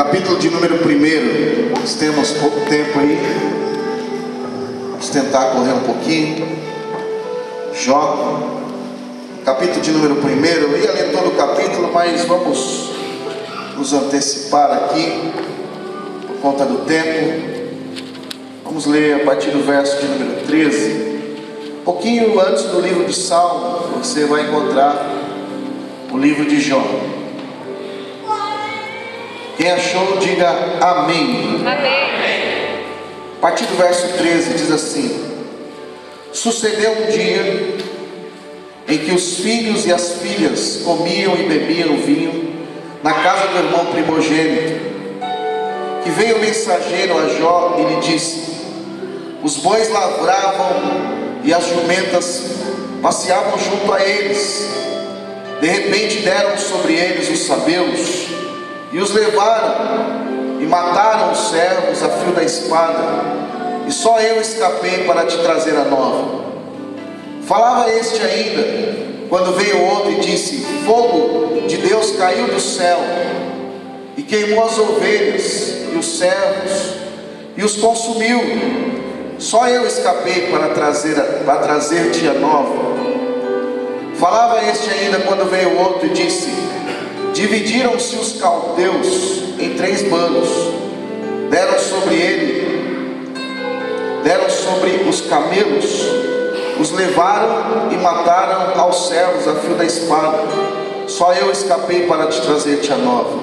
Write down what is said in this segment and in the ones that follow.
capítulo de número 1. Nós temos pouco tempo aí. Vamos tentar correr um pouquinho. Jó, capítulo de número 1. Eu ia ler todo o capítulo, mas vamos nos antecipar aqui por conta do tempo. Vamos ler a partir do verso de número 13. Um pouquinho antes do livro de Salmos, você vai encontrar o livro de Jó. Quem achou, diga amém. Amém. A partir do verso 13 diz assim: sucedeu um dia em que os filhos e as filhas comiam e bebiam vinho na casa do irmão primogênito, que veio o mensageiro a Jó e lhe disse: os bois lavravam e as jumentas passeavam junto a eles. De repente deram sobre eles os sabeus e os levaram e mataram os servos a fio da espada, e só eu escapei para te trazer a nova. Falava este ainda, quando veio outro e disse: fogo de Deus caiu do céu e queimou as ovelhas e os servos e os consumiu. Só eu escapei para trazer-te a nova. Falava este ainda, quando veio outro e disse: dividiram-se os caldeus em 3 bandos, deram sobre os camelos, os levaram e mataram aos servos a fio da espada. Só eu escapei para te trazer-te a nova.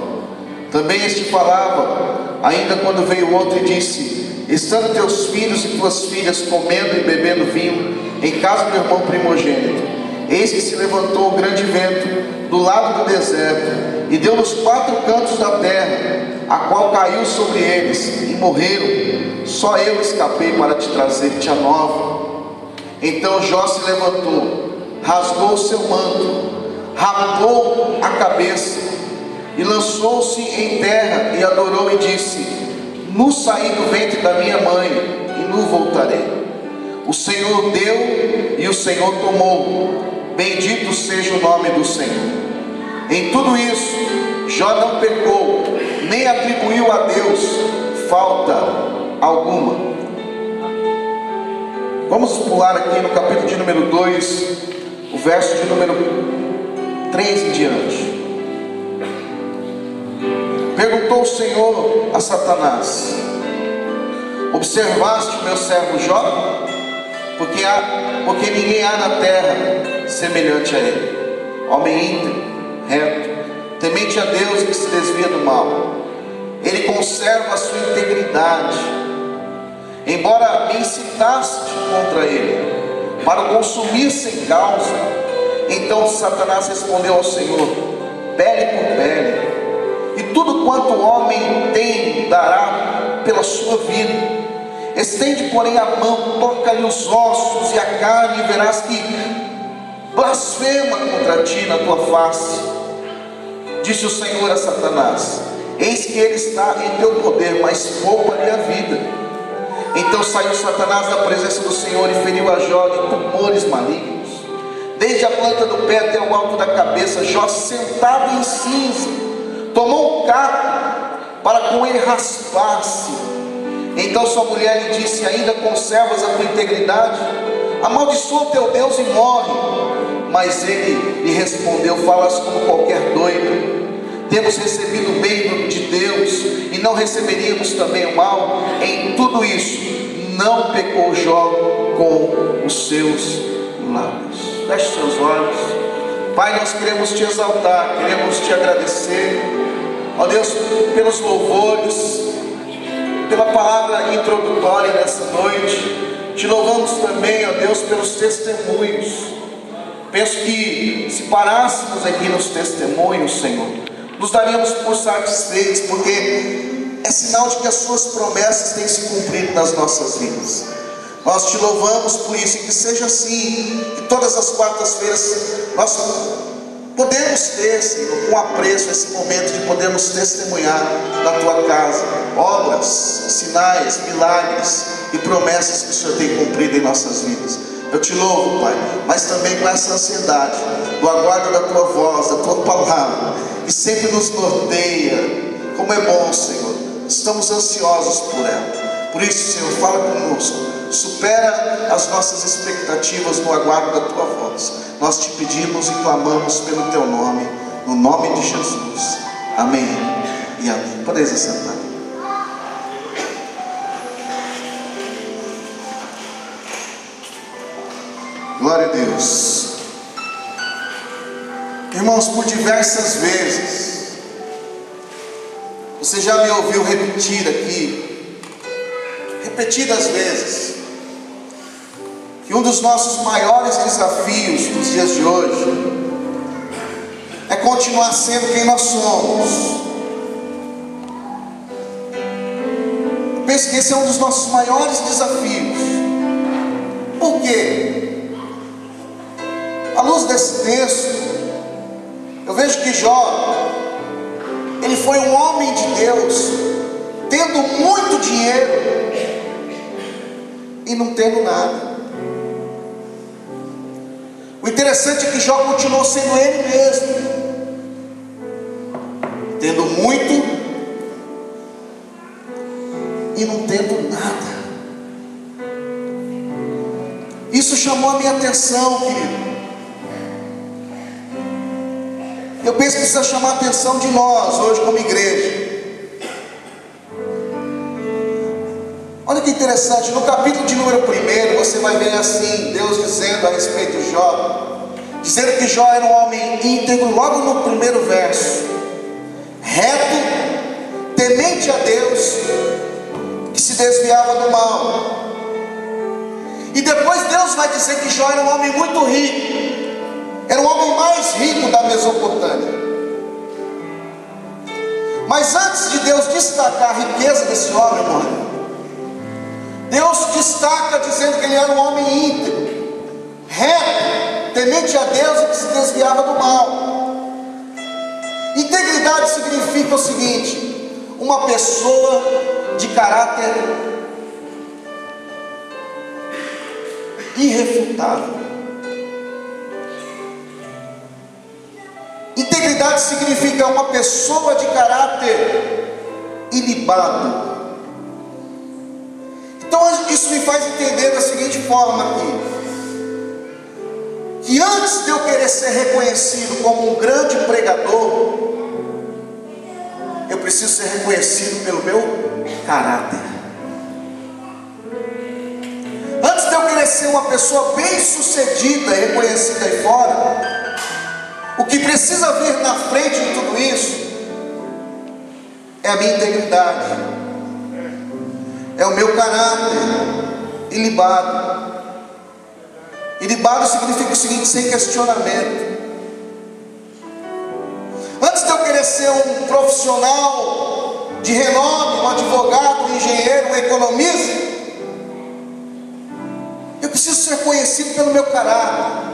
Também este falava ainda, quando veio outro e disse: estando teus filhos e tuas filhas comendo e bebendo vinho em casa do irmão primogênito, eis que se levantou um grande vento do lado do deserto e deu nos 4 cantos da terra, a qual caiu sobre eles e morreram. Só eu escapei para te trazer-te a nova. Então Jó se levantou, rasgou o seu manto, rapou a cabeça e lançou-se em terra e adorou e disse: nu saí do ventre da minha mãe e nu voltarei. O Senhor deu e o Senhor tomou. Bendito seja o nome do Senhor. Em tudo isso, Jó não pecou, nem atribuiu a Deus falta alguma. Vamos pular aqui no capítulo de número 2, o verso de número 3 em diante. Perguntou o Senhor a Satanás: observaste o meu servo Jó? Porque ninguém há na terra semelhante a ele, homem íntegro, reto, temente a Deus e que se desvia do mal. Ele conserva a sua integridade. Embora me incitaste contra ele para o consumir sem causa. Então Satanás respondeu ao Senhor: pele por pele, e tudo quanto o homem tem dará pela sua vida. Estende, porém, a mão, toca-lhe os ossos e a carne, e verás que blasfema contra ti na tua face. Disse o Senhor a Satanás: eis que ele está em teu poder, mas poupa-lhe a vida. Então saiu Satanás da presença do Senhor e feriu a Jó de tumores malignos, desde a planta do pé até o alto da cabeça. Jó, sentado em cinza, tomou um caco para com ele raspar-se. Então sua mulher lhe disse: ainda conservas a tua integridade? Amaldiçoa o teu Deus e morre. Mas ele lhe respondeu: falas como qualquer doido. Temos recebido o bem de Deus e não receberíamos também o mal? Em tudo isso não pecou Jó com os seus lábios. Feche seus olhos. Pai, nós queremos te exaltar, queremos te agradecer, ó Deus, pelos louvores, pela palavra introdutória nessa noite. Te louvamos também, ó Deus, pelos testemunhos. Penso que se parássemos aqui nos testemunhos, Senhor, nos daríamos por satisfeitos, porque é sinal de que as suas promessas têm se cumprido nas nossas vidas. Nós te louvamos por isso, e que seja assim, que todas as quartas-feiras nós podemos ter, Senhor, com apreço esse momento de podermos testemunhar na tua casa obras, sinais, milagres e promessas que o Senhor tem cumprido em nossas vidas. Eu te louvo, Pai, mas também com essa ansiedade do aguardo da tua voz, da tua palavra, que sempre nos norteia, como é bom, Senhor. Estamos ansiosos por ela. Por isso, Senhor, fala conosco. Supera as nossas expectativas no aguardo da Tua voz. Nós te pedimos e clamamos pelo Teu nome, no nome de Jesus. Amém e amém. Podeis assentar. Glória a Deus. Irmãos, por diversas vezes você já me ouviu repetir aqui, repetidas vezes, que um dos nossos maiores desafios nos dias de hoje é continuar sendo quem nós somos. Eu penso que esse é um dos nossos maiores desafios. Por quê? À luz desse texto, eu vejo que Jó, ele foi um homem de Deus, tendo muito dinheiro e não tendo nada. O interessante é que Jó continuou sendo ele mesmo, tendo muito e não tendo nada. Isso chamou a minha atenção, querido. Eu penso que precisa chamar a atenção de nós hoje como igreja. Olha que interessante, no capítulo de número 1, você vai ver assim, Deus dizendo a respeito de Jó, dizendo que Jó era um homem íntegro, logo no primeiro verso, reto, temente a Deus, que se desviava do mal. E depois Deus vai dizer que Jó era um homem muito rico, era o homem mais rico da Mesopotâmia. Mas antes de Deus destacar a riqueza desse homem, irmão, Deus destaca dizendo que ele era um homem íntegro, reto, temente a Deus e que se desviava do mal. Integridade significa o seguinte: uma pessoa de caráter irrefutável. Integridade significa uma pessoa de caráter ilibado. Então isso me faz entender da seguinte forma aqui: que antes de eu querer ser reconhecido como um grande pregador, eu preciso ser reconhecido pelo meu caráter. Antes de eu querer ser uma pessoa bem sucedida e reconhecida aí fora, o que precisa vir na frente de tudo isso é a minha integridade, é o meu caráter ilibado. Ilibado significa o seguinte: sem questionamento. Antes de eu querer ser um profissional de renome, um advogado, um engenheiro, um economista, eu preciso ser conhecido pelo meu caráter.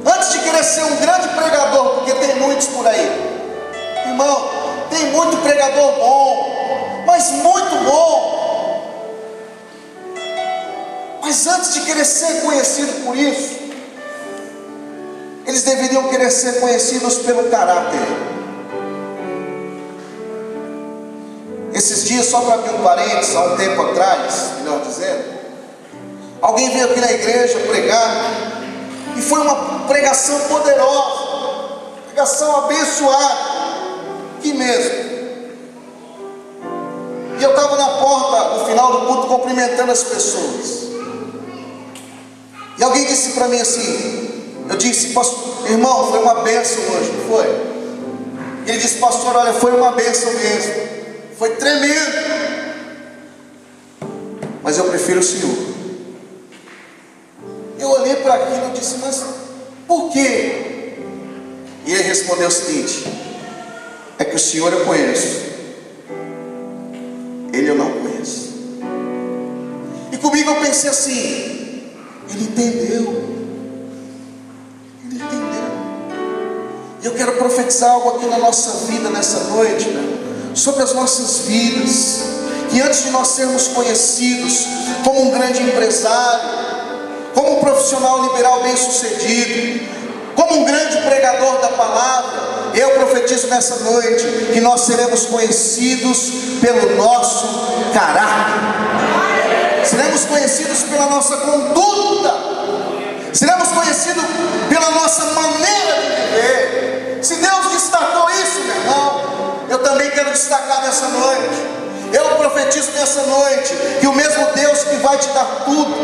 Antes de querer ser um grande pregador, porque tem muitos por aí, irmão, tem muito pregador bom, mas muito bom. Mas antes de querer ser conhecido por isso, eles deveriam querer ser conhecidos pelo caráter. Esses dias, só para abrir um parênteses, há um tempo atrás, melhor dizendo, alguém veio aqui na igreja pregar, e foi uma pregação poderosa, pregação abençoada, que mesmo. E eu estava na porta, no final do culto, cumprimentando as pessoas. E alguém disse para mim assim, eu disse: pastor, irmão, foi uma bênção hoje, não foi? E ele disse: pastor, olha, foi uma bênção mesmo, foi tremendo, mas eu prefiro o Senhor. Eu olhei para aquilo e disse: mas por quê? E ele respondeu o seguinte: é que o Senhor eu conheço, Ele eu não conheço. E comigo eu pensei assim: ele entendeu. Ele entendeu. E eu quero profetizar algo aqui na nossa vida nessa noite, né? Sobre as nossas vidas, que antes de nós sermos conhecidos como um grande empresário, como um profissional liberal bem sucedido, como um grande pregador da palavra, eu profetizo profetizo nessa noite que nós seremos conhecidos pelo nosso caráter, seremos conhecidos pela nossa conduta, seremos conhecidos pela nossa maneira de viver. Se Deus destacou isso, meu irmão, eu também quero destacar nessa noite. Eu profetizo nessa noite que o mesmo Deus que vai te dar tudo,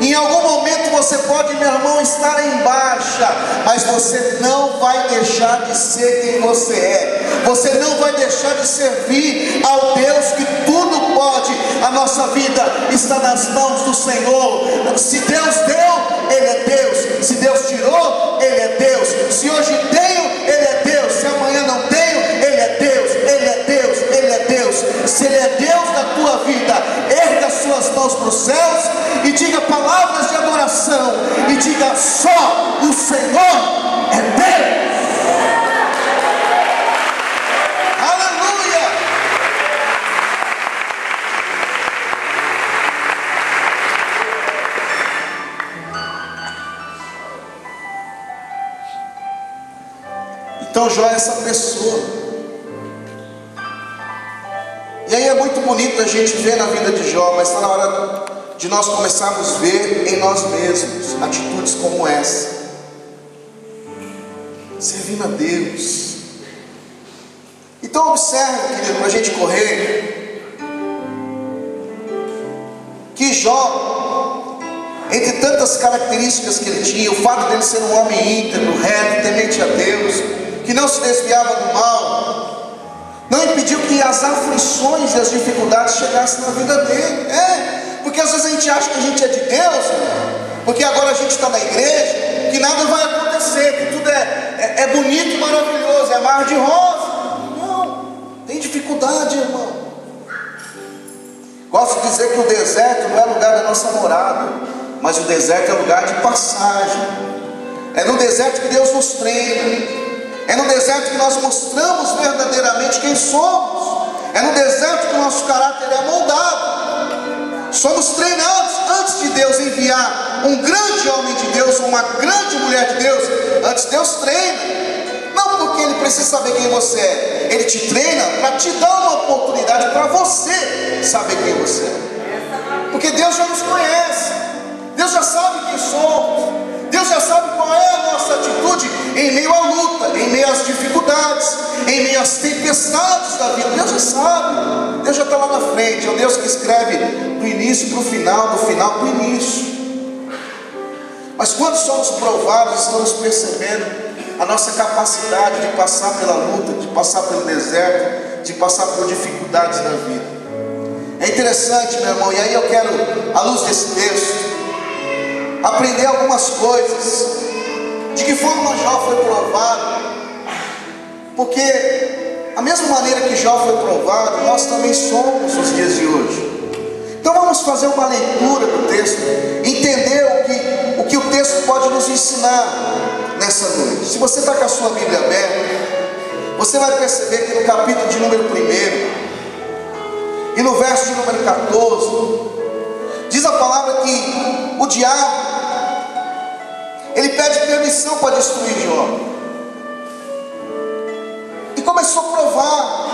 em algum momento você pode, meu irmão, estar em baixa, mas você não vai deixar de ser quem você é. Você não vai deixar de servir ao Deus que tudo pode. A nossa vida está nas mãos do Senhor. Se Deus deu, Ele é Deus. Se Deus tirou, Ele é Deus. Se hoje tenho, Ele é Deus. Se amanhã não tenho, Ele é Deus. Ele é Deus. Ele é Deus. Se Ele é Deus da tua vida, erga as suas mãos para os céus e diga palavras de adoração, e diga: só o Senhor é Deus. Aleluia. Então Jó é essa pessoa. E aí é muito bonito a gente ver na vida de Jó, mas está na hora de nós começarmos a ver em nós mesmos atitudes como essa, servindo a Deus. Então observe, querido, para a gente correr, que Jó, entre tantas características que ele tinha, o fato dele ser um homem íntegro, reto, temente a Deus, que não se desviava do mal, não impediu que as aflições e as dificuldades chegassem na vida dele. Porque às vezes a gente acha que a gente é de Deus, porque agora a gente está na igreja, que nada vai acontecer, que tudo é bonito, maravilhoso, é mar de rosa. Não, tem dificuldade, irmão. Gosto de dizer que o deserto não é lugar da nossa morada, mas o deserto é lugar de passagem. É no deserto que Deus nos treina. É no deserto que nós mostramos verdadeiramente quem somos. É no deserto que o nosso caráter é moldado. Somos treinados antes de Deus enviar um grande homem de Deus, uma grande mulher de Deus. Antes Deus treina. Não porque Ele precisa saber quem você é. Ele te treina para te dar uma oportunidade para você saber quem você é. Porque Deus já nos conhece. Deus já sabe quem somos. Deus já sabe qual é a nossa atitude em meio à luta, em meio às dificuldades, em meio às tempestades da vida. Deus já sabe, Deus já está lá na frente. É o Deus que escreve do início para o final, do final para o início. Mas quando somos provados, estamos percebendo a nossa capacidade de passar pela luta, de passar pelo deserto, de passar por dificuldades na vida. É interessante, meu irmão, e aí eu quero, à luz desse texto, aprender algumas coisas. De que forma Jó foi provado? Porque a mesma maneira que Jó foi provado, nós também somos nos dias de hoje. Então vamos fazer uma leitura do texto, entender o que o texto pode nos ensinar nessa noite. Se você está com a sua Bíblia aberta, você vai perceber que no capítulo de número 1 e no verso de número 14, diz a palavra que o diabo, ele pede permissão para destruir Jó. E começou a provar.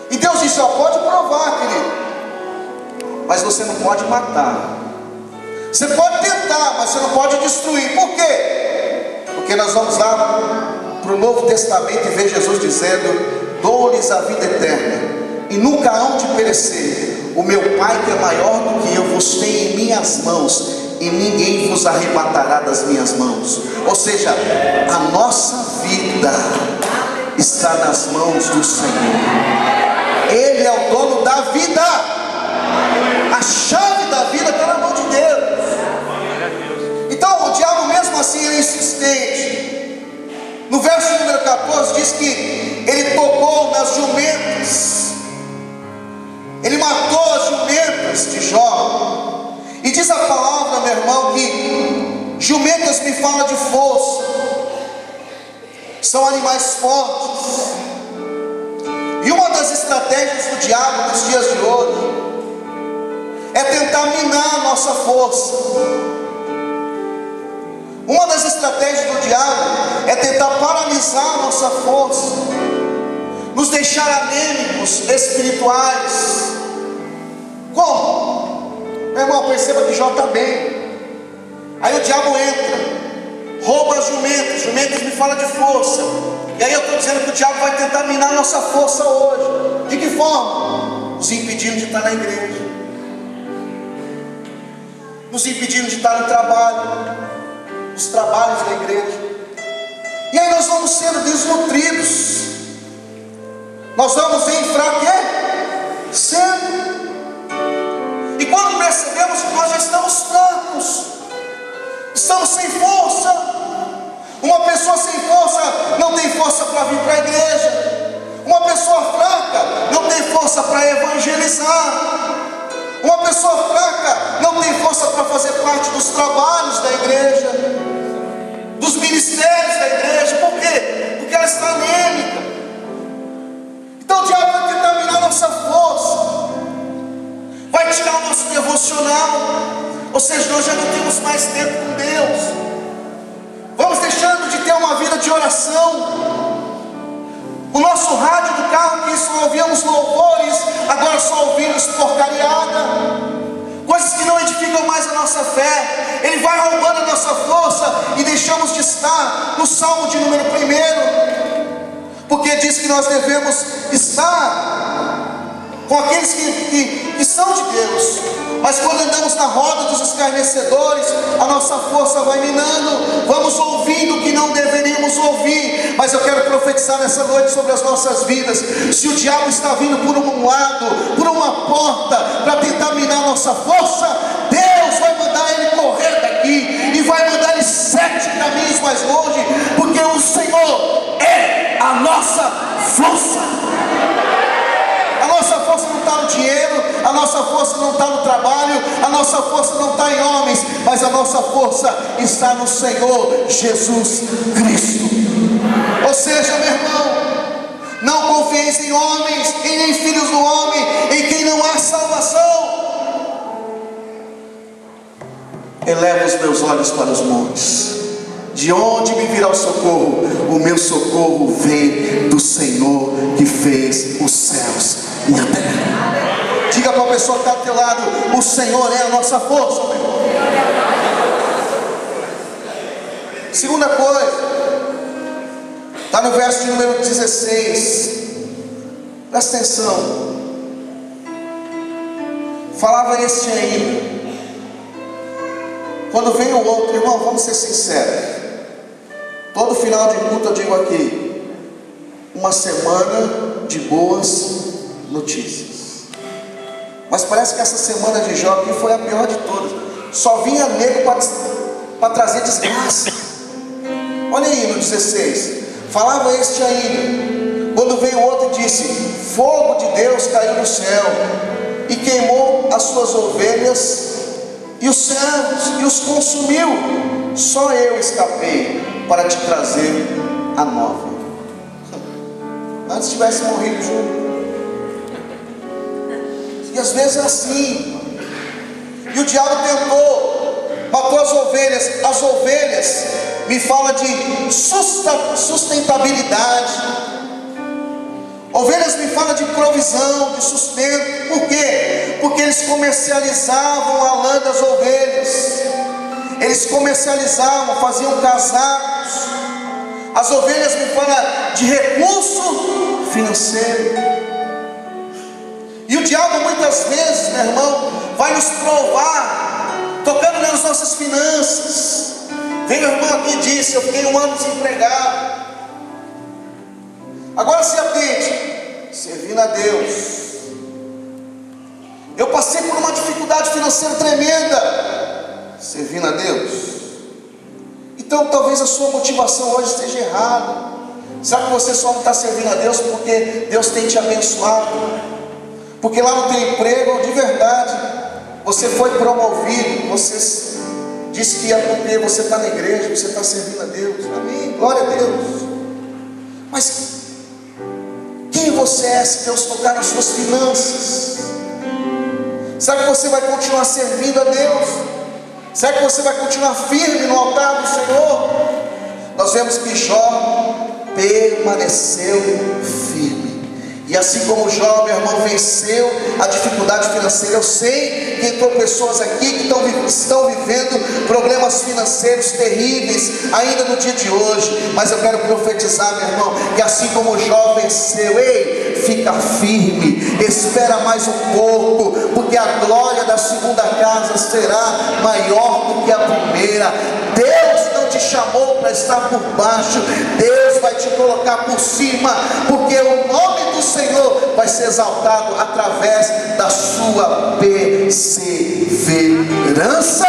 E Deus disse: ó, pode provar, querido, mas você não pode matar. Você pode tentar, mas você não pode destruir. Por quê? Porque nós vamos lá para o Novo Testamento e ver Jesus dizendo: dou-lhes a vida eterna, e nunca hão de perecer. O meu Pai, que é maior do que eu, vos tem em minhas mãos, e ninguém vos arrebatará das minhas mãos. Ou seja, a nossa vida está nas mãos do Senhor. Ele é o dono da vida. A chave da vida está na mão de Deus. Então o diabo mesmo assim é insistente. No verso número 14 diz que ele tocou nas jumentas, ele matou as jumentas de Jó. E diz a palavra, meu irmão, que jumentas me fala de força, são animais fortes. E uma das estratégias do diabo nos dias de hoje é tentar minar a nossa força. Uma das estratégias do diabo é tentar paralisar a nossa força, nos deixar anêmicos espirituais. Como? Meu irmão, perceba que Jó está bem. Aí o diabo entra, rouba as jumentas me fala de força. E aí eu estou dizendo que o diabo vai tentar minar a nossa força hoje. De que forma? Nos impedindo de estar na igreja, nos impedindo de estar no trabalho, nos trabalhos da igreja. E aí nós vamos sendo desnutridos, nós vamos enfraquecendo. E quando percebemos que nós já estamos fracos, estamos sem força. Uma pessoa sem força não tem força para vir para a igreja. Uma pessoa fraca não tem força para evangelizar. Uma pessoa fraca não tem força para fazer parte dos trabalhos da igreja, dos ministérios da igreja. Por quê? Porque ela está anêmica. Então o diabo vai tentar minar nossa força, vai tirar o nosso devocional, ou seja, nós já não temos mais tempo com Deus. Vamos deixando de ter uma vida de oração. O nosso rádio do carro, que só ouvíamos louvores, agora só ouvimos porcariada, coisas que não edificam mais a nossa fé. Ele vai roubando a nossa força e deixamos de estar no Salmo de número 1, porque diz que nós devemos estar com aqueles que são de Deus. Mas quando andamos na roda dos escarnecedores, a nossa força vai minando, vamos ouvindo o que não deveríamos ouvir. Mas eu quero profetizar nessa noite sobre as nossas vidas. Se o diabo está vindo por um lado, por uma porta, para tentar minar a nossa força, Deus vai mandar ele correr daqui, e vai mandar ele 7 caminhos mais longe, porque o Senhor é a nossa força. A nossa força não está no dinheiro, a nossa força não está no trabalho, a nossa força não está em homens, mas a nossa força está no Senhor Jesus Cristo. Ou seja, meu irmão, não confieis em homens, e nem filhos do homem, em quem não há salvação. Elevo os meus olhos para os montes, de onde me virá o socorro? O meu socorro vem do Senhor que fez os céus e a terra. Diga para a pessoa que está ao teu lado: o Senhor é a nossa força, meu irmão. Segunda coisa, está no verso de número 16. Presta atenção. Falava este aí. Quando vem o outro, irmão, vamos ser sinceros. Todo final de culto eu digo aqui: uma semana de boas notícias. Mas parece que essa semana de Jó aqui foi a pior de todas. Só vinha nego para trazer desgraça. Olha aí no 16. Falava este ainda. Quando veio o outro e disse: fogo de Deus caiu do céu e queimou as suas ovelhas e os servos, e os consumiu. Só eu escapei para te trazer a nova. Antes tivesse morrido junto. E às vezes é assim. E o diabo tentou, matou as ovelhas. As ovelhas me fala de sustentabilidade. Ovelhas me fala de provisão, de sustento. Por quê? Porque eles comercializavam a lã das ovelhas. Eles comercializavam, faziam casacos. As ovelhas me falam de recurso financeiro. E o diabo muitas vezes, meu irmão, vai nos provar, tocando nas nossas finanças. Vem meu irmão aqui e disse: eu fiquei 1 ano desempregado. Agora se atente, servindo a Deus. Eu passei por uma dificuldade financeira tremenda, servindo a Deus. Então talvez a sua motivação hoje esteja errada. Será que você só não está servindo a Deus porque Deus tem te abençoado? Porque lá no teu emprego, de verdade, você foi promovido, você disse que ia porque você está na igreja, você está servindo a Deus. Amém? Glória a Deus. Mas quem você é se Deus tocar nas suas finanças? Será que você vai continuar servindo a Deus? Será que você vai continuar firme no altar do Senhor? Nós vemos que Jó permaneceu firme. E assim como Jó, meu irmão, venceu a dificuldade financeira. Eu sei que entrou pessoas aqui que estão vivendo problemas financeiros terríveis ainda no dia de hoje. Mas eu quero profetizar, meu irmão, que assim como Jó venceu, ei, fica firme, espera mais um pouco, porque a glória da segunda casa será maior do que a primeira. Deus não te chamou para estar por baixo, Deus vai te colocar por cima, porque o nome do Senhor vai ser exaltado através da sua perseverança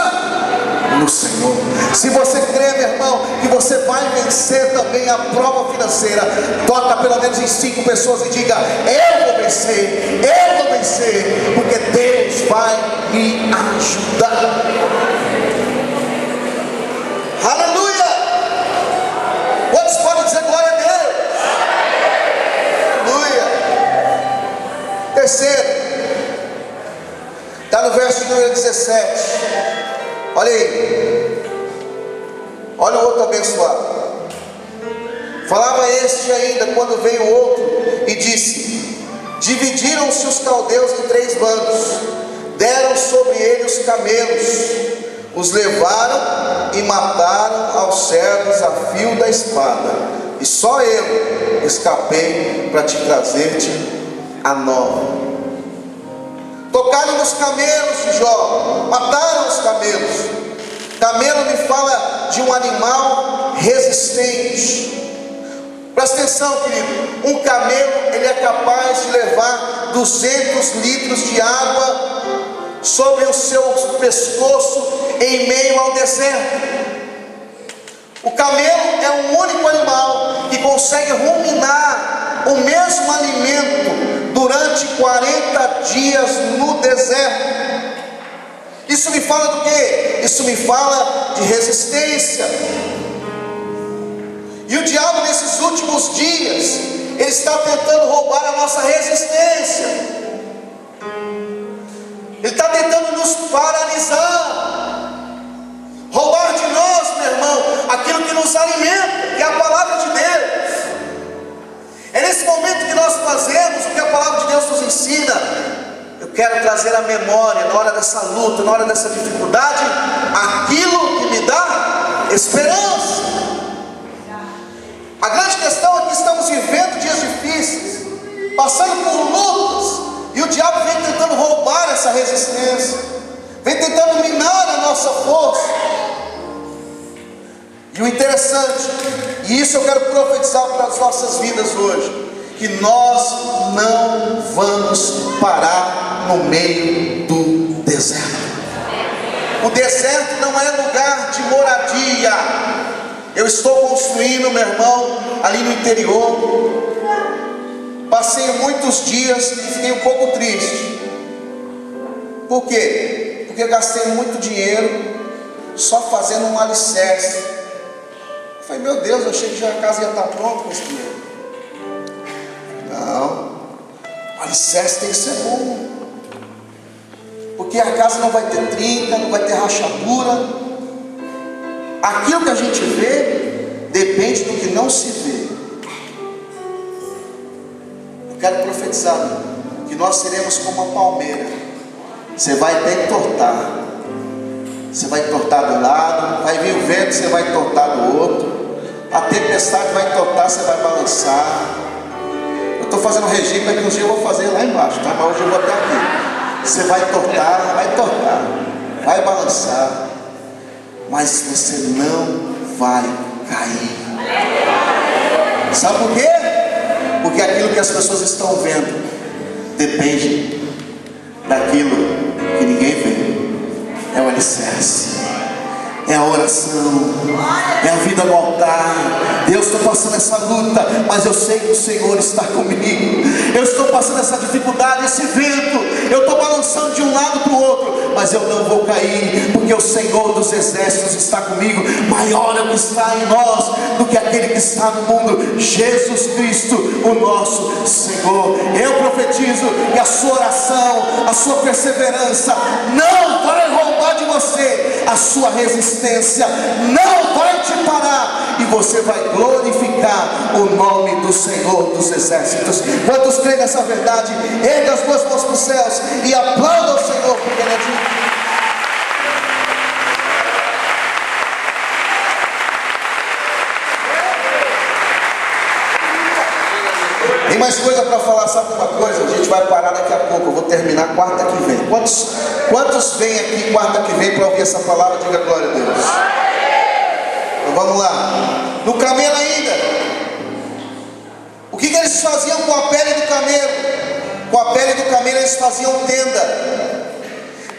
no Senhor. Se você crê, meu irmão, que você vai vencer também a prova financeira, toca pelo menos em 5 pessoas e diga: eu vou vencer, porque Deus vai me ajudar. Aleluia! Quantos podem dizer glória a Deus? Aleluia! Terceiro, está no verso número 17. Olha aí, olha o outro abençoado. Falava este ainda, quando veio o outro, e disse: dividiram-se os caldeus em 3 bandos, deram sobre ele os camelos, os levaram e mataram aos servos a fio da espada, e só eu escapei para te trazer-te a nova. Tocaram nos camelos de Jó, mataram os camelos. Camelo me fala de um animal resistente. Presta atenção, querido. Um camelo, ele é capaz de levar 200 litros de água sobre o seu pescoço em meio ao deserto. O camelo é um único animal que consegue ruminar o mesmo alimento durante 40 dias no deserto. Isso me fala do quê? Isso me fala de resistência. E o diabo, nesses últimos dias, ele está tentando roubar a nossa resistência. Ele está tentando nos paralisar, roubar de nós, meu irmão, aquilo que nos alimenta, que é a palavra de Deus. É nesse momento que nós fazemos o que a palavra de Deus nos ensina. Eu quero trazer à memória, na hora dessa luta, na hora dessa dificuldade, aquilo que me dá esperança. A grande questão é que estamos vivendo dias difíceis, passando por lutas, e o diabo vem tentando roubar essa resistência, vem tentando minar a nossa força. E o interessante, e isso eu quero profetizar para as nossas vidas hoje, que nós não vamos parar no meio do deserto. O deserto não é lugar de moradia. Eu estou construindo, meu irmão, ali no interior. Passei muitos dias e fiquei um pouco triste. Por quê? Porque eu gastei muito dinheiro só fazendo um alicerce. Eu falei: meu Deus, eu achei que já a casa ia estar pronta com esse dinheiro. Não, o alicerce tem que ser bom, porque a casa não vai ter trinca, não vai ter rachadura. Aquilo que a gente vê depende do que não se vê. Eu quero profetizar que nós seremos como uma palmeira. Você vai até entortar. Você vai entortar do lado, vai vir o vento, você vai entortar do outro. A tempestade vai entortar, você vai balançar. Eu estou fazendo regime, daqui uns dias eu vou fazer lá embaixo, tá? Mas hoje eu vou até aqui. Você vai entortar, vai balançar, mas você não vai cair. Sabe por quê? Porque aquilo que as pessoas estão vendo depende daquilo que ninguém vê. É o alicerce, é a oração, é a vida no altar. Deus, estou passando essa luta, mas eu sei que o Senhor está comigo. Eu estou passando essa dificuldade, esse vento, eu estou balançando de um lado para o outro, mas eu não vou cair, porque o Senhor dos exércitos está comigo. Maior é o que está em nós do que aquele que está no mundo, Jesus Cristo, o nosso Senhor. Eu profetizo que a sua oração, a sua perseverança não vai roubar de você, a sua resistência não vai te parar, e você vai glorificar o nome do Senhor dos exércitos. Quantos creem nessa verdade? Erga as duas mãos para os céus e aplauda ao Senhor, porque Ele é digno. Tem mais coisa para falar, sabe uma coisa? A gente vai parar daqui a pouco, eu vou terminar quarta que vem. Quantos vêm aqui quarta que vem para ouvir essa palavra? Diga glória a Deus. Então vamos lá. No camelo ainda, o que eles faziam com a pele do camelo? Com a pele do camelo eles faziam tenda.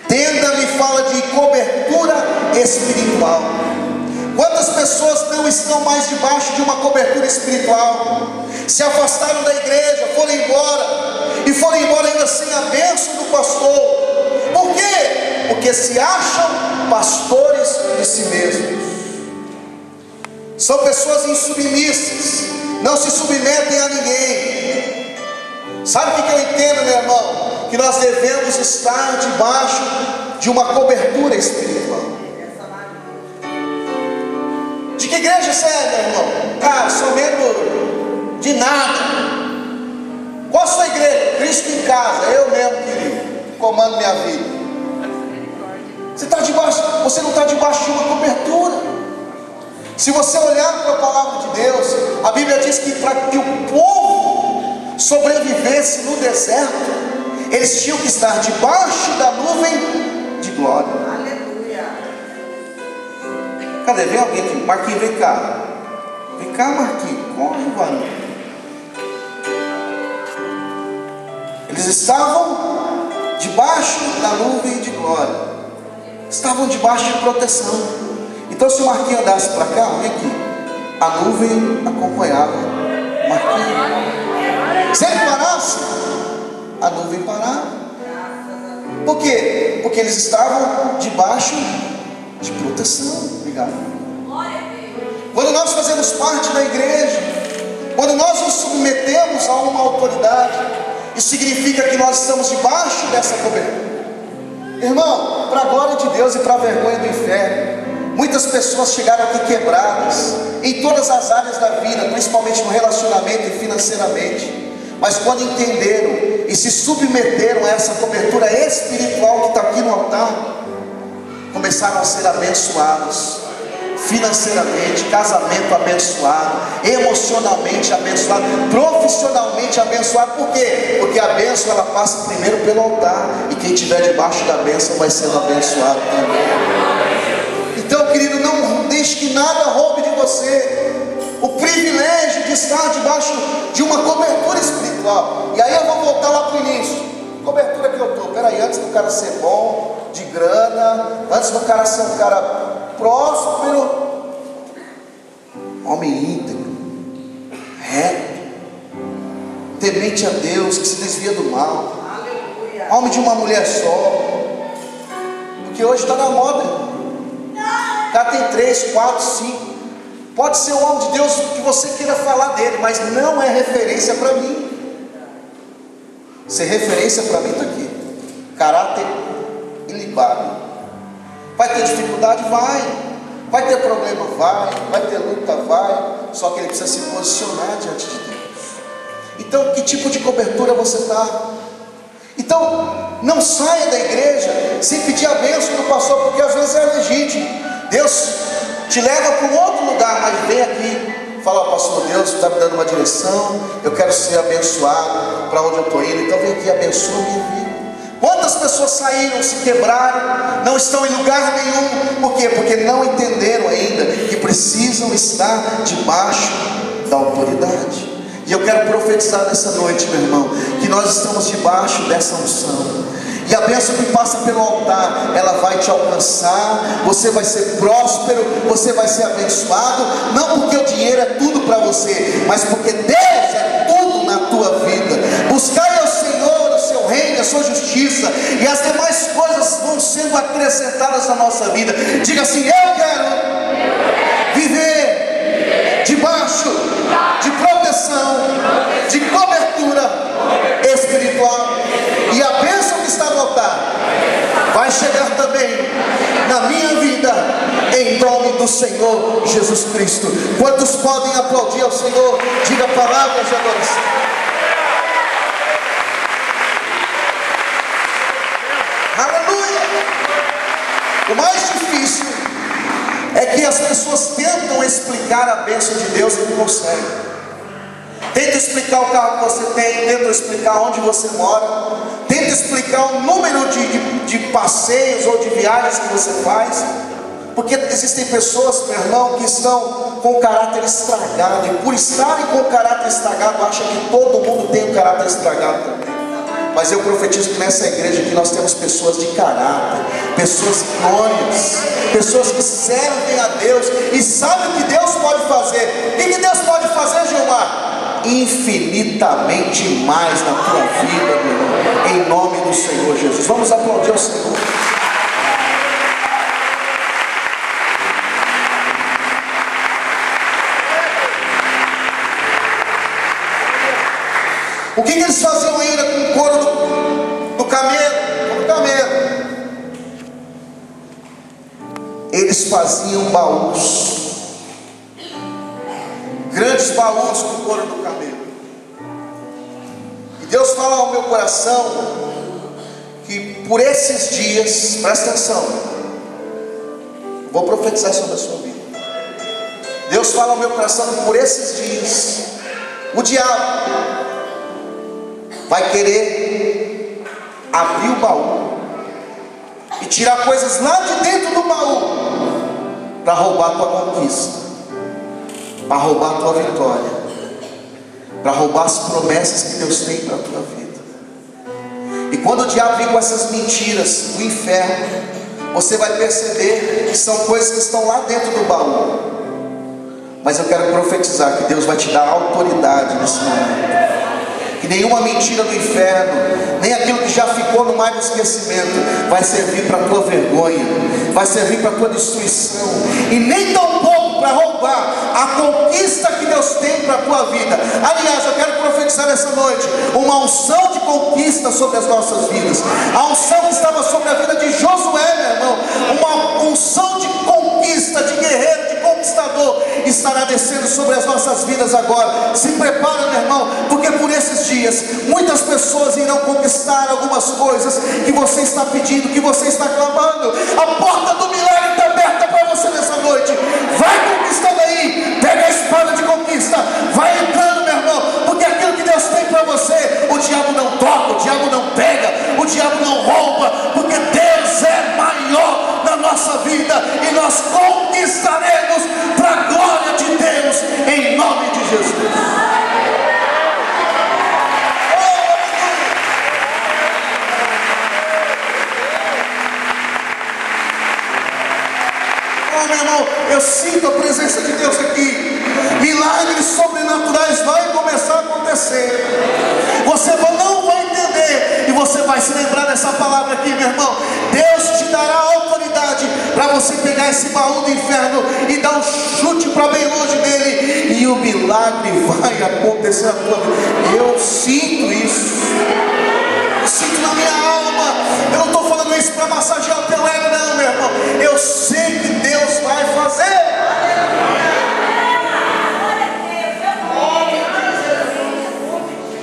Tenda me fala de cobertura espiritual. Quantas pessoas não estão mais debaixo de uma cobertura espiritual? Se afastaram da igreja, foram embora ainda sem a bênção do pastor. Por quê? Porque se acham pastores de si mesmos. São pessoas insubmissas, não se submetem a ninguém. Sabe o que eu entendo, meu irmão? Que nós devemos estar debaixo de uma cobertura espiritual. De que igreja você é, meu irmão? Cara, sou membro de nada. Qual a sua igreja? Cristo em casa, eu mesmo, querido, comando minha vida. Você não está debaixo de uma cobertura. Se você olhar para a palavra de Deus, a Bíblia diz que para que o povo sobrevivesse no deserto, eles tinham que estar debaixo da nuvem de glória. Aleluia. Cadê? Vem alguém aqui. Marquinhos, vem cá. Vem cá, Marquinhos. Corre, varão. Eles estavam debaixo da nuvem de glória. Estavam debaixo de proteção. Então se o Marquinhos andasse para cá, vem aqui, a nuvem acompanhava o Marquinhos. Se ele parasse, a nuvem parava. Por quê? Porque eles estavam debaixo de proteção. Obrigado. Quando nós fazemos parte da igreja, quando nós nos submetemos a uma autoridade, isso significa que nós estamos debaixo dessa cobertura. Irmão, para a glória de Deus e para a vergonha do inferno, muitas pessoas chegaram aqui quebradas em todas as áreas da vida, principalmente no relacionamento e financeiramente. Mas quando entenderam e se submeteram a essa cobertura espiritual que está aqui no altar, começaram a ser abençoados financeiramente, casamento abençoado, emocionalmente abençoado, profissionalmente abençoado. Por quê? Porque a bênção ela passa primeiro pelo altar, e quem estiver debaixo da bênção vai sendo abençoado também. Então, querido, não deixe que nada roube de você o privilégio de estar debaixo de uma cobertura espiritual. E aí eu vou voltar lá para o início. Cobertura que eu estou, peraí, antes do cara ser bom, de grana, antes do cara ser um cara próspero, homem íntegro, reto, temente a Deus, que se desvia do mal. Aleluia. Homem de uma mulher só, porque hoje está na moda. O cara tem 3, 4, 5. Pode ser o homem de Deus que você queira falar dele, mas não é referência para mim. Ser referência para mim está aqui. Caráter ilibado. Vai ter dificuldade? Vai ter problema? Vai ter luta? Vai. Só que ele precisa se posicionar diante de Deus. Então, que tipo de cobertura você está? Então, não saia da igreja sem pedir a bênção do pastor, porque às vezes é legítimo. Deus te leva para um outro lugar, mas vem aqui, fala: pastor, Deus está me dando uma direção, eu quero ser abençoado para onde eu estou indo, então vem aqui, abençoa a minha vida. Quantas pessoas saíram, se quebraram, não estão em lugar nenhum? Por quê? Porque não entenderam ainda que precisam estar debaixo da autoridade. E eu quero profetizar nessa noite, meu irmão, que nós estamos debaixo dessa unção. E a bênção que passa pelo altar, ela vai te alcançar. Você vai ser próspero, você vai ser abençoado. Não porque o dinheiro é tudo para você, mas porque Deus é tudo na tua vida. Buscai ao Senhor o seu reino, a sua justiça, foi acrescentadas na nossa vida. Diga assim: eu quero viver debaixo de proteção, de cobertura espiritual. E a bênção que está no altar vai chegar também na minha vida, em nome do Senhor Jesus Cristo. Quantos podem aplaudir ao Senhor? Diga palavras de adoração. Aleluia! O mais difícil é que as pessoas tentam explicar a bênção de Deus e não conseguem. Tenta explicar o carro que você tem, tenta explicar onde você mora, tenta explicar o número de passeios ou de viagens que você faz, porque existem pessoas, meu irmão, que estão com o caráter estragado, e por estarem com o caráter estragado, acham que todo mundo tem o caráter estragado também. Mas eu profetizo que nessa igreja aqui nós temos pessoas de caráter, pessoas idôneas, pessoas que servem a Deus e sabem o que Deus pode fazer. O que Deus pode fazer, Gilmar? Infinitamente mais na tua vida, meu irmão, em nome do Senhor Jesus. Vamos aplaudir ao Senhor. O que eles faziam ainda com o couro do camelo? Eles faziam baús, grandes baús com o couro do camelo. E Deus fala ao meu coração que por esses dias, presta atenção, vou profetizar sobre a sua vida. Deus fala ao meu coração que por esses dias o diabo vai querer abrir o baú e tirar coisas lá de dentro do baú para roubar a tua conquista, para roubar a tua vitória, para roubar as promessas que Deus tem para a tua vida. E quando o diabo vem com essas mentiras do inferno, você vai perceber que são coisas que estão lá dentro do baú. Mas eu quero profetizar que Deus vai te dar autoridade nesse momento. Que nenhuma mentira do inferno, nem aquilo que já ficou no mar do esquecimento, vai servir para a tua vergonha, vai servir para a tua destruição, e nem tão pouco para roubar a conquista que Deus tem para a tua vida. Aliás, eu quero profetizar nessa noite uma unção de conquista sobre as nossas vidas. A unção que estava sobre a vida de Josué, meu irmão, uma unção de conquista, de guerreiro, de conquistador, estará descendo sobre as nossas vidas agora. Se prepara, meu irmão, porque por esses dias muitas pessoas irão conquistar algumas coisas que você está pedindo, que você está clamando. A porta do milagre está aberta para você nessa noite. Vai conquistando aí, pega a espada de conquista, vai entrando, meu irmão, porque aquilo que Deus tem para você, o diabo não toca, o diabo não pega, o diabo não rouba, porque Deus é maior na nossa vida, e nós conquistaremos para a glória de Deus, em nome de Jesus. Oh, meu irmão, eu sinto a presença de Deus aqui. Milagres sobrenaturais vão começar a acontecer. Você não vai entender, e você vai se lembrar dessa palavra aqui, meu irmão. Deus te dará autoridade para você pegar esse baú do inferno e dar um chute para bem longe dele, e o milagre vai acontecer na tua vida. Eu sinto isso, eu sinto na minha alma. Eu não estou falando isso para massagear o teu ego, não, meu irmão. Eu sei que Deus vai fazer.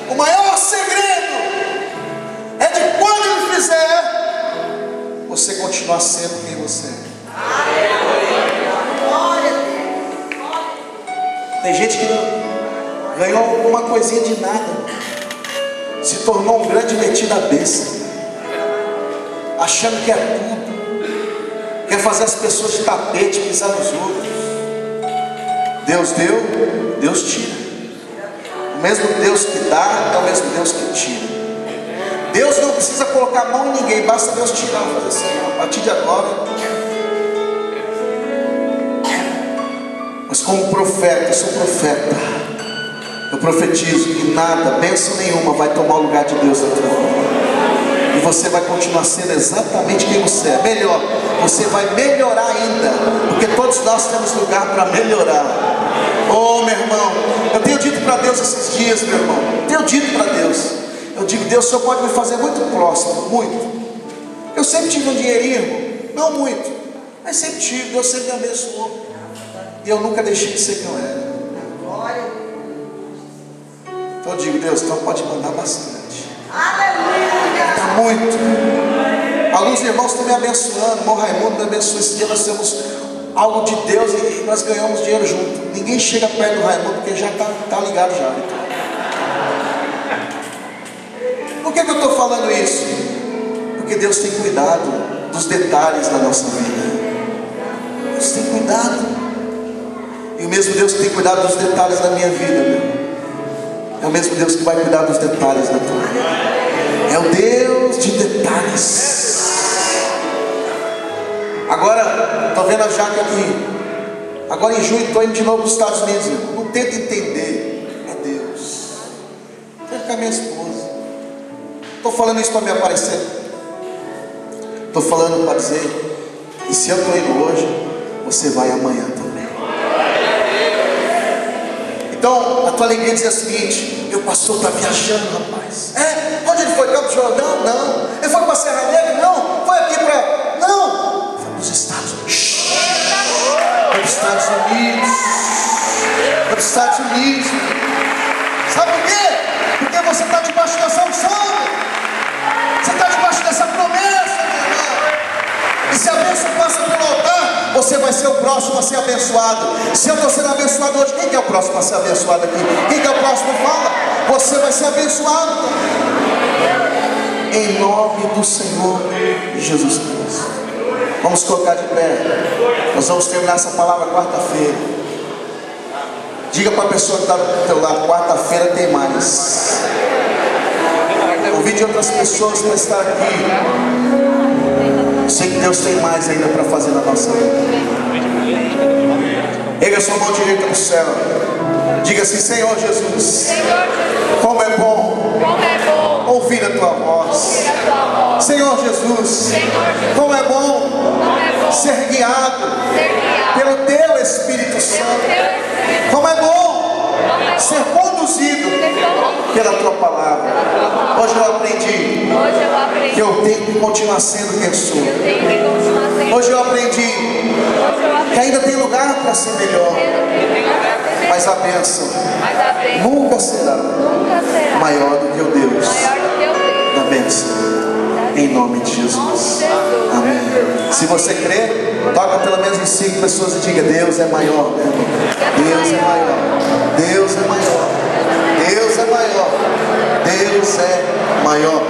O maior segredo é de quando Ele fizer, você continuar sendo quem você é. Tem gente que ganhou alguma coisinha de nada, se tornou um grande metido à besta, achando que é tudo, quer fazer as pessoas de tapete, pisar nos outros. Deus deu, Deus tira. O mesmo Deus que dá é o mesmo Deus que tira. Deus não precisa colocar a mão em ninguém, basta Deus tirar. Fazer assim, a partir de agora. Mas como profeta, eu sou profeta, eu profetizo que nada, bênção nenhuma vai tomar o lugar de Deus na tua vida. E você vai continuar sendo exatamente quem você é. Melhor, você vai melhorar ainda, porque todos nós temos lugar para melhorar. Oh, meu irmão, eu tenho dito para Deus esses dias, meu irmão, tenho dito para Deus, eu digo: Deus, o Senhor pode me fazer muito próximo, muito. Eu sempre tive um dinheirinho, irmão, não muito, mas sempre tive. Deus sempre me abençoou, e eu nunca deixei de ser quem eu era. Então eu digo: Deus, então pode mandar bastante. Aleluia! Tá muito. Alguns irmãos estão me abençoando. O irmão Raimundo me abençoou. Esse dia nós temos algo de Deus e nós ganhamos dinheiro junto. Ninguém chega perto do Raimundo porque já está ligado já. Por que eu estou falando isso? Porque Deus tem cuidado dos detalhes da nossa vida. Deus tem cuidado. E o mesmo Deus que tem cuidado dos detalhes da minha vida, meu, é o mesmo Deus que vai cuidar dos detalhes da tua vida. É o Deus de detalhes. Agora, estou vendo a Jaque aqui. Agora em junho estou indo de novo para os Estados Unidos. Não tenta entender. É Deus. Estou com a minha esposa. Estou falando isso para me aparecer. Estou falando para dizer que se eu estou indo hoje, você vai amanhã também. Então, a tua alegria diz o seguinte: meu pastor está viajando, rapaz. Onde ele foi? Campo de Jordão? Não. Ele foi para Serra Negra? Não. Foi aqui para... Não. Foi para os Estados Unidos. Foi para os Estados Unidos. Foi para os Estados Unidos. Sabe por quê? Porque você está debaixo dessa unção. Você está debaixo dessa promessa, meu irmão. E se a bênção passa pelo altar, você vai ser o próximo a ser abençoado. Se eu estou sendo abençoado hoje, quem que é o próximo a ser abençoado aqui? Quem que é o próximo? Fala. Você vai ser abençoado. Em nome do Senhor Jesus Cristo. Vamos colocar de pé. Nós vamos terminar essa palavra quarta-feira. Diga para a pessoa que está do teu lado: quarta-feira tem mais. Convide outras pessoas para estar aqui. Eu sei que Deus tem mais ainda para fazer na nossa vida. Erga sua mão direita para o céu. Diga assim: Senhor Jesus, como é bom ouvir a tua voz. Senhor Jesus, como é bom ser guiado pelo teu Espírito Santo. Como é bom ser conduzido pela tua palavra. Hoje eu aprendi que eu tenho que continuar sendo quem sou. Hoje eu aprendi que ainda tem lugar para ser melhor. Mas a bênção nunca será maior do que o Deus da bênção. Em nome de Jesus. Amém. Se você crê, toca pelo menos em 5 pessoas e diga: Deus é maior, meu irmão. Deus é maior. Deus é maior. Deus é maior. Deus é maior.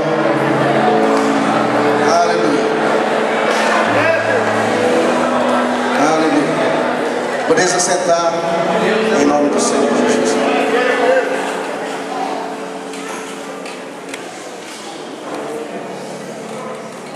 Aleluia. Aleluia. Podeis sentar.